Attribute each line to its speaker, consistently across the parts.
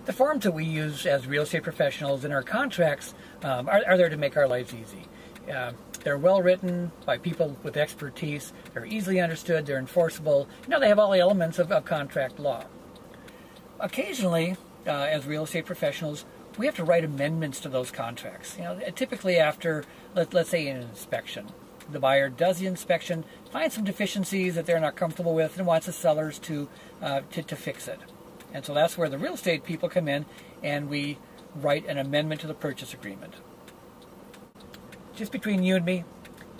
Speaker 1: The forms that we use as real estate professionals in our contracts are there to make our lives easy. They're well written by people with expertise. They're easily understood. They're enforceable. They have all the elements of contract law. Occasionally, as real estate professionals, we have to write amendments to those contracts. Typically after, let's say, an inspection. The buyer does the inspection, finds some deficiencies that they're not comfortable with, and wants the sellers to fix it. And so that's where the real estate people come in, and we write an amendment to the purchase agreement. Just between you and me,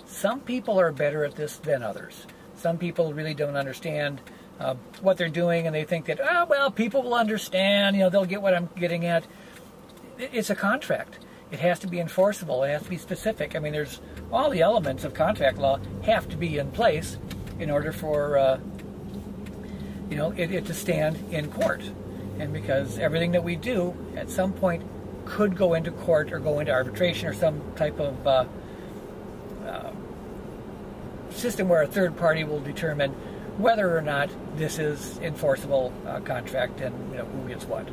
Speaker 1: some people are better at this than others. Some people really don't understand what they're doing, and they think that, oh, well, people will understand, they'll get what I'm getting at. It's a contract. It has to be enforceable. It has to be specific. There's all the elements of contract law have to be in place in order for it to stand in court. And because everything that we do at some point could go into court or go into arbitration or some type of system where a third party will determine whether or not this is enforceable contract and who gets what.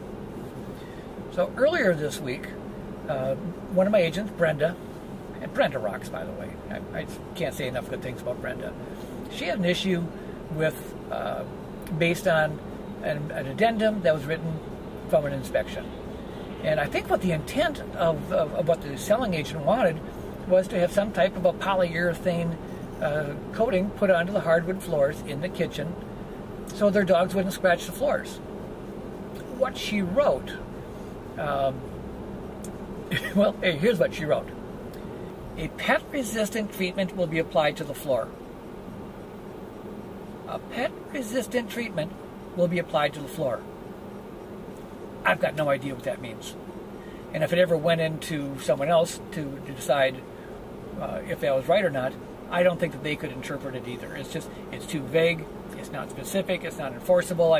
Speaker 1: So earlier this week, one of my agents, Brenda, and Brenda rocks, by the way. I can't say enough good things about Brenda. She had an issue with, based on an addendum that was written from an inspection. And I think what the intent of what the selling agent wanted was to have some type of a polyurethane coating put onto the hardwood floors in the kitchen so their dogs wouldn't scratch the floors. What she wrote, well, hey, here's what she wrote. A pet-resistant treatment will be applied to the floor. A pet-resistant treatment will be applied to the floor. I've got no idea what that means. And if it ever went into someone else to decide if that was right or not, I don't think that they could interpret it either. It's too vague. It's not specific. It's not enforceable.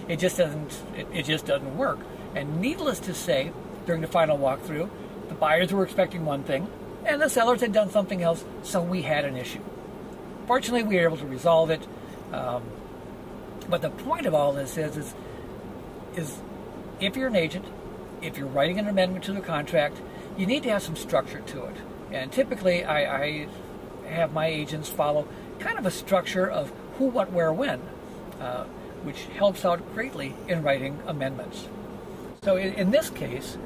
Speaker 1: It just doesn't work. And needless to say, during the final walkthrough, the buyers were expecting one thing, and the sellers had done something else, so we had an issue. Fortunately, we were able to resolve it. But the point of all this is if you're an agent, if you're writing an amendment to the contract, you need to have some structure to it. And typically, I have my agents follow kind of a structure of who, what, where, when, which helps out greatly in writing amendments. So in this case,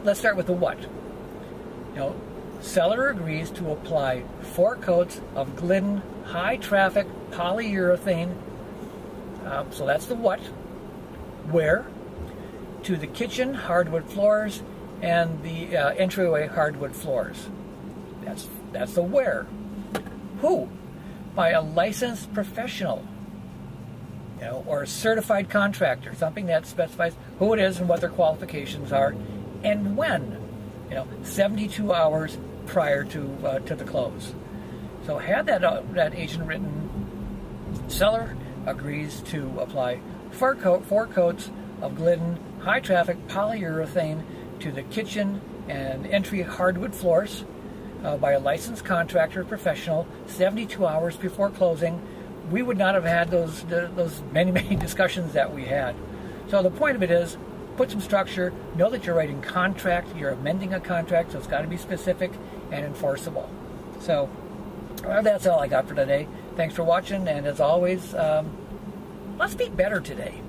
Speaker 1: let's start with the what. Seller agrees to apply 4 coats of Glidden high-traffic polyurethane, so that's the what. Where? To the kitchen hardwood floors and the entryway hardwood floors. That's the where. Who? By a licensed professional, or a certified contractor, something that specifies who it is and what their qualifications are, and when. 72 hours prior to the close. So had that agent written, seller agrees to apply 4 coats of Glidden high-traffic polyurethane to the kitchen and entry hardwood floors by a licensed contractor professional 72 hours before closing, we would not have had those many discussions that we had. So the point of it is, put some structure, know that you're writing contract, you're amending a contract, so it's got to be specific and enforceable. So that's all I got for today. Thanks for watching, and as always, let's be better today.